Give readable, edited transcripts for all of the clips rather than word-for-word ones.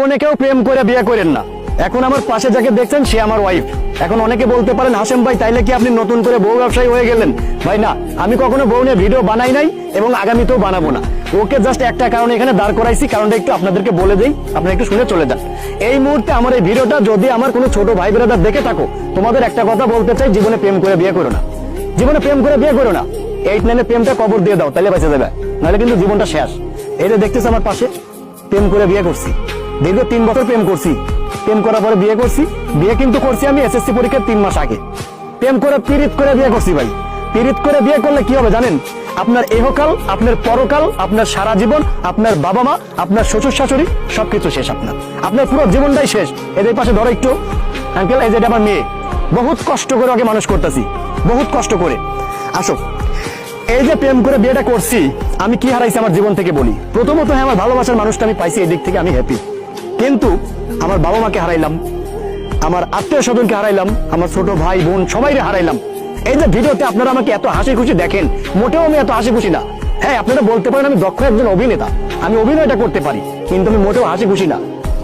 জীবনে কেউ প্রেম করে বিয়ে করেন না। এখন আমার পাশে যাকে দেখছেন সে আমার ওয়াইফ। এখন অনেকে বলতে পারেন হাশেম ভাই তাইলে কি আপনি নতুন করে বউ ব্যবসায়ী হয়ে গেলেন? ভাই না, আমি কখনো বউ নিয়ে ভিডিও বানাই নাই এবং আগামীতেও বানাবো না। ওকে জাস্ট একটা কারণে এখানে দাঁড় করাইছি, কারণটা একটু আপনাদেরকে বলে দেই, আপনারা একটু শুনে চলে যান। এই মুহূর্তে আমার এই ভিডিওটা যদি আমার কোনো ছোট ভাই ব্রাদার দেখে থাকো, তোমাদের একটা কথা বলতে চাই, জীবনে প্রেম করে বিয়ে করো না। জীবনে প্রেম করে বিয়ে করো না। 8-9 প্রেমটা কবর দিয়ে দাও, তাহলে বেঁচে যাবে, নাহলে কিন্তু জীবনটা শেষ। এই যে দেখতেছ আমার পাশে, প্রেম করে বিয়ে করছি, দীর্ঘ 3 বছর প্রেম করছি। প্রেম করার পরে বিয়ে করছি। বিয়ে কিন্তু করছি আমি এসএসসি পরীক্ষার 3 মাস আগে। প্রেম করে পীড়িত করে বিয়ে করছি ভাই। পীড়িত করে বিয়ে করলে কি হবে জানেন? আপনার এহকাল, আপনার পরকাল, আপনার সারা জীবন, আপনার বাবা মা, আপনার শ্বশুর শাশুড়ি সবকিছু শেষ। আপনার পুরো জীবনটাই শেষ। এদের পাশে ধরো একটু আঙ্কেল, এই যেটা আমার মেয়ে, বহুত কষ্ট করে ওকে মানুষ করতেছি, বহুত কষ্ট করে। আসো, এই যে প্রেম করে বিয়েটা করছি, আমি কি হারাইছি আমার জীবন থেকে বলি। প্রথমত হ্যাঁ, আমার ভালোবাসার মানুষটা আমি পাইছি, এই দিক থেকে আমি হ্যাপি। কিন্তু আমার বাবা মাকে হারাইলাম, আমার আত্মীয় স্বজনকে হারাইলাম, আমার ছোট ভাই বোন সবাইকে হারাইলাম। এই যে ভিডিওতে আপনারা আমাকে এত হাসি খুশি দেখেন, মোটেও আমি এত হাসি খুশি না। হ্যাঁ, আপনারা বলতে পারেন আমি দক্ষ একজন অভিনেতা, আমি অভিনয়টা করতে পারি, কিন্তু আমি মোটেও হাসি খুশি না।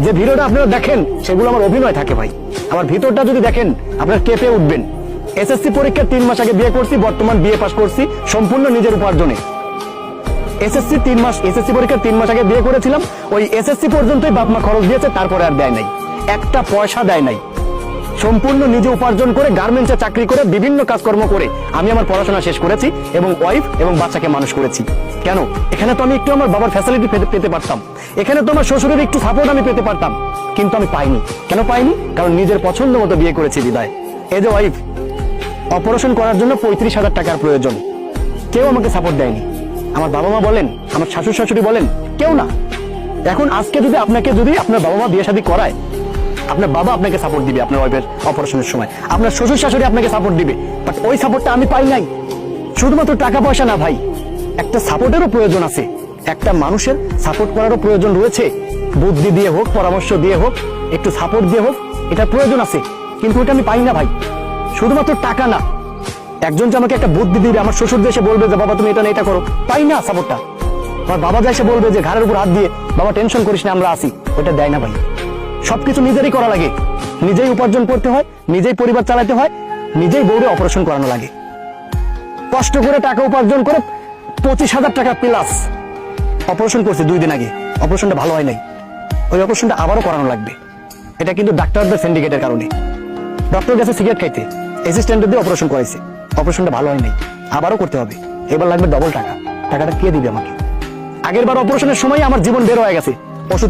যে ভিডিওটা আপনারা দেখেন সেগুলো আমার অভিনয় থাকে ভাই। আমার ভিতরটা যদি দেখেন আপনারা কেঁপে উঠবেন। এসএসসি পরীক্ষার 3 মাস আগে বিয়ে করছি, বর্তমান বিয়ে পাস করছি সম্পূর্ণ নিজের উপার্জনে। এসএসসি পরীক্ষার 3 মাস আগে বিয়ে করেছিলাম, ওই এসএসসি পর্যন্তই বাপ মা খরচ দিয়েছে, তারপরে আর দেয় নাই, একটা পয়সা দেয় নাই। সম্পূর্ণ নিজে উপার্জন করে, গার্মেন্টসে চাকরি করে, বিভিন্ন কাজকর্ম করে আমি আমার পড়াশোনা শেষ করেছি এবং ওয়াইফ এবং বাচ্চাকে মানুষ করেছি। কেন? এখানে তো আমি একটু আমার বাবার ফ্যাসিলিটি পেতে পারতাম, এখানে তো আমার শ্বশুরের একটু সাপোর্ট আমি পেতে পারতাম, কিন্তু আমি পাইনি। কেন পাইনি? কারণ নিজের পছন্দ মতো বিয়ে করেছি বিদায়। এই যে ওয়াইফ, অপারেশন করার জন্য 35,000 টাকার প্রয়োজন, কেউ আমাকে সাপোর্ট দেয়নি। আমার বাবা মা বলেন, আমার শাশুড় শাশুড়ি বলেন, কেউ না। এখন আজকে যদি আপনার বাবা মা বিয়ে শাদী করায়, আপনার বাবা আপনাকে সাপোর্ট দিবে আপনার ওয়াইফের অপারেশনের সময়, আপনার শ্বশুর শাশুড়ি আপনাকে সাপোর্ট দিবে, বাট ওই সাপোর্টটা আমি পাই নাই। শুধুমাত্র টাকা পয়সা না ভাই, একটা সাপোর্টেরও প্রয়োজন আছে, একটা মানুষের সাপোর্ট করারও প্রয়োজন রয়েছে। বুদ্ধি দিয়ে হোক, পরামর্শ দিয়ে হোক, একটু সাপোর্ট দিয়ে হোক, এটা প্রয়োজন আছে, কিন্তু ওটা আমি পাই না ভাই। শুধুমাত্র টাকা না, একজন যে আমাকে একটা বুদ্ধি দিবে, আমার শ্বশুর দেশে বলবে যে বাবা তুমি এটা না এটা করো, পাই না সাপোর্টটা। আমার বাবা যাইসে বলবে যে ঘাড়ের উপর হাত দিয়ে বাবা টেনশন করিস না আমরা আসি, ওটা দেয় না ভাই। সবকিছু নিজেরই করা লাগে, নিজেই উপার্জন করতে হয়, নিজেই পরিবার চালাতে হয়, নিজেই বউরে অপারেশন করানো লাগে। কষ্ট করে টাকা উপার্জন করে 25,000 টাকা প্লাস অপারেশন করছে 2 দিন আগে, অপারেশনটা ভালো হয় নাই, ওই অপারেশনটা আবারও করানো লাগবে। এটা কিন্তু ডাক্তারদের সিন্ডিকেটের কারণে। ডক্টর গেছে সিগারেট খাইতে, অ্যাসিস্ট্যান্ট দিয়ে অপারেশন করাইছে, অপারেশনটা ভালো হয় নাই, আবারও করতে হবে, এবার লাগবে ডবল টাকা। টাকাটা কে দিবে আমাকে? আগের বার অপারেশনের সময় আমার জীবন বের হয়ে গেছে, ওষুধ